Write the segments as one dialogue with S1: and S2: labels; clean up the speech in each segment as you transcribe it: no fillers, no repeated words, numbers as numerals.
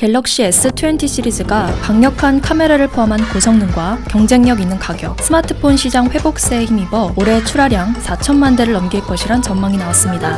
S1: 갤럭시 S20 시리즈가 강력한 카메라를 포함한 고성능과 경쟁력 있는 가격, 스마트폰 시장 회복세에 힘입어 올해 출하량 4천만 대를 넘길 것이란 전망이 나왔습니다.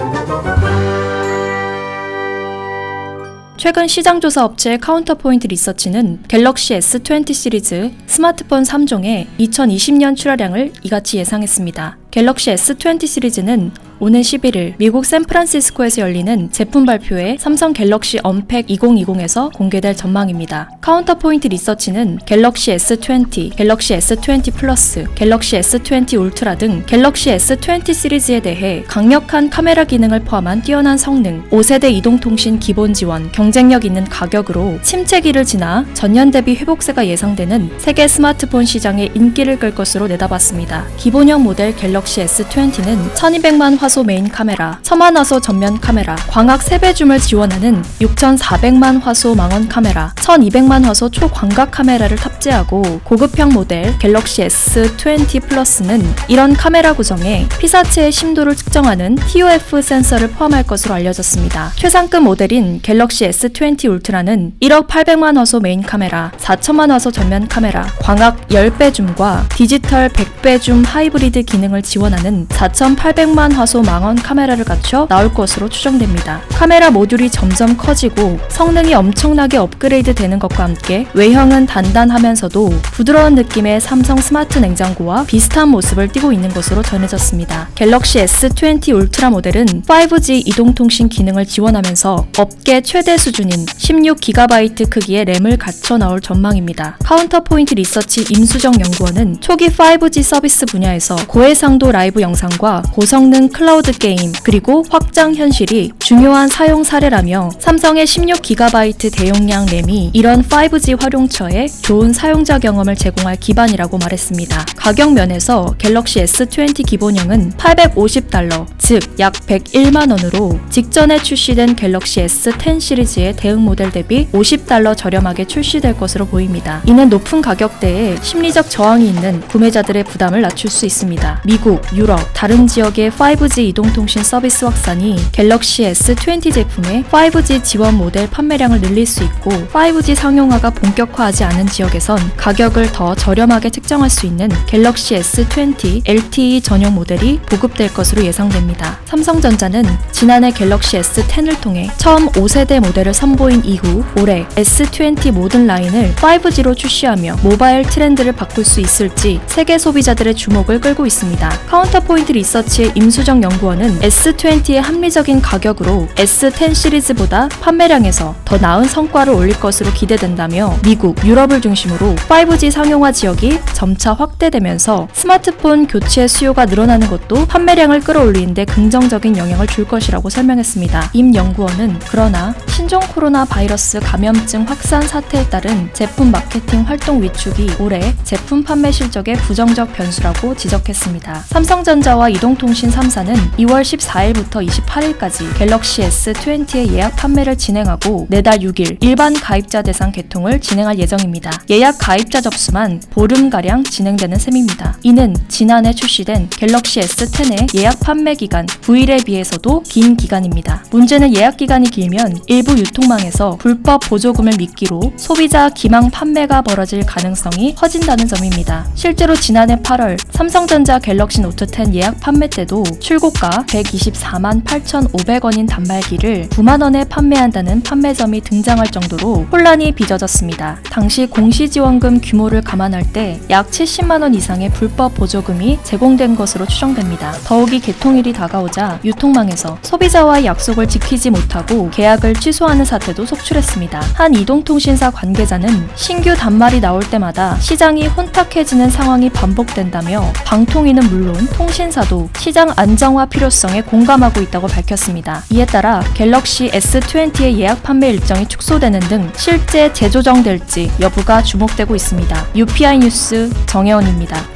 S1: 최근 시장조사 업체 카운터포인트 리서치는 갤럭시 S20 시리즈 스마트폰 3종의 2020년 출하량을 이같이 예상했습니다. 갤럭시 S20 시리즈는 오는 11일 미국 샌프란시스코에서 열리는 제품 발표회 삼성 갤럭시 언팩 2020에서 공개될 전망입니다. 카운터포인트 리서치는 갤럭시 S20, 갤럭시 S20 플러스, 갤럭시 S20 울트라 등 갤럭시 S20 시리즈에 대해 강력한 카메라 기능을 포함한 뛰어난 성능, 5세대 이동통신 기본 지원, 경쟁력 있는 가격으로 침체기를 지나 전년 대비 회복세가 예상되는 세계 스마트폰 시장에 인기를 끌 것으로 내다봤습니다. 기본형 모델 갤럭시 S20는 1200만 화소 메인 카메라, 1000만 화소 전면 카메라, 광학 3배 줌을 지원하는 6400만 화소 망원 카메라, 1200만 화소 초광각 카메라를 탑재하고 고급형 모델 갤럭시 S20 플러스는 이런 카메라 구성에 피사체의 심도를 측정하는 TOF 센서를 포함할 것으로 알려졌습니다. 최상급 모델인 갤럭시 S20 울트라는 1억 800만 화소 메인 카메라, 4000만 화소 전면 카메라, 광학 10배 줌과 디지털 100배 줌 하이브리드 기능을 지원하는 4800만 화소 망원 카메라를 갖춰 나올 것으로 추정됩니다. 카메라 모듈이 점점 커지고 성능이 엄청나게 업그레이드 되는 것과 함께 외형은 단단하면서도 부드러운 느낌의 삼성 스마트 냉장고와 비슷한 모습을 띠고 있는 것으로 전해졌습니다. 갤럭시 S20 울트라 모델은 5G 이동통신 기능을 지원하면서 업계 최대 수준인 16GB 크기의 램을 갖춰 나올 전망입니다. 카운터포인트 리서치 임수정 연구원은 초기 5G 서비스 분야에서 고해상도 라이브 영상과 고성능 클라우드 게임, 그리고 확장 현실이 중요한 사용 사례라며 삼성의 16GB 대용량 램이 이런 5G 활용처에 좋은 사용자 경험을 제공할 기반이라고 말했습니다. 가격 면에서 갤럭시 S20 기본형은 $850, 즉 약 101만 원으로 직전에 출시된 갤럭시 S10 시리즈의 대응 모델 대비 $50 저렴하게 출시될 것으로 보입니다. 이는 높은 가격대에 심리적 저항이 있는 구매자들의 부담을 낮출 수 있습니다. 미국, 유럽, 다른 지역의 5G 이동통신 서비스 확산이 갤럭시 S20 제품의 5G 지원 모델 판매량을 늘릴 수 있고 5G 상용화가 본격화하지 않은 지역에선 가격을 더 저렴하게 책정할 수 있는 갤럭시 S20 LTE 전용 모델이 보급될 것으로 예상됩니다. 삼성전자는 지난해 갤럭시 S10을 통해 처음 5세대 모델을 선보인 이후 올해 S20 모든 라인을 5G로 출시하며 모바일 트렌드를 바꿀 수 있을지 세계 소비자들의 주목을 끌고 있습니다. 카운터포인트 리서치의 임수정 연구원은 S20의 합리적인 가격으로 S10 시리즈보다 판매량에서 더 나은 성과를 올릴 것으로 기대된다며 미국, 유럽을 중심으로 5G 상용화 지역이 점차 확대되면서 스마트폰 교체 수요가 늘어나는 것도 판매량을 끌어올리는데 긍정적인 영향을 줄 것이라고 설명했습니다. 임 연구원은 그러나 신종 코로나 바이러스 감염증 확산 사태에 따른 제품 마케팅 활동 위축이 올해 제품 판매 실적의 부정적 변수라고 지적했습니다. 삼성전자와 이동통신 3사는 2월 14일부터 28일까지 갤럭시 S20의 예약 판매를 진행하고 내달 6일 일반 가입자 대상 개통을 진행할 예정입니다. 예약 가입자 접수만 보름가량 진행되는 셈입니다. 이는 지난해 출시된 갤럭시 S10의 예약 판매 기간 9일에 비해서도 긴 기간입니다. 문제는 예약 기간이 길면 일부 유통망에서 불법 보조금을 미끼로 소비자 기망 판매가 벌어질 가능성이 커진다는 점입니다. 실제로 지난해 8월 삼성전자 갤럭시 노트 10 예약 판매 때도 출고가 124만 8,500원인 단말기를 9만 원에 판매한다는 판매점이 등장할 정도로 혼란이 빚어졌습니다. 당시 공시지원금 규모를 감안할 때 약 70만 원 이상의 불법 보조금이 제공된 것으로 추정됩니다. 더욱이 개통일이 다가오자 유통망에서 소비자와의 약속을 지키지 못하고 계약을 취소하는 사태도 속출했습니다. 한 이동통신사 관계자는 신규 단말이 나올 때마다 시장이 혼탁해지는 상황이 반복된다며 방통위는 물론 통신사도 시장 안정화 필요성에 공감하고 있다고 밝혔습니다. 이에 따라 갤럭시 S20의 예약 판매 일정이 축소되는 등 실제 재조정될지 여부가 주목되고 있습니다. UPI 뉴스 정혜원입니다.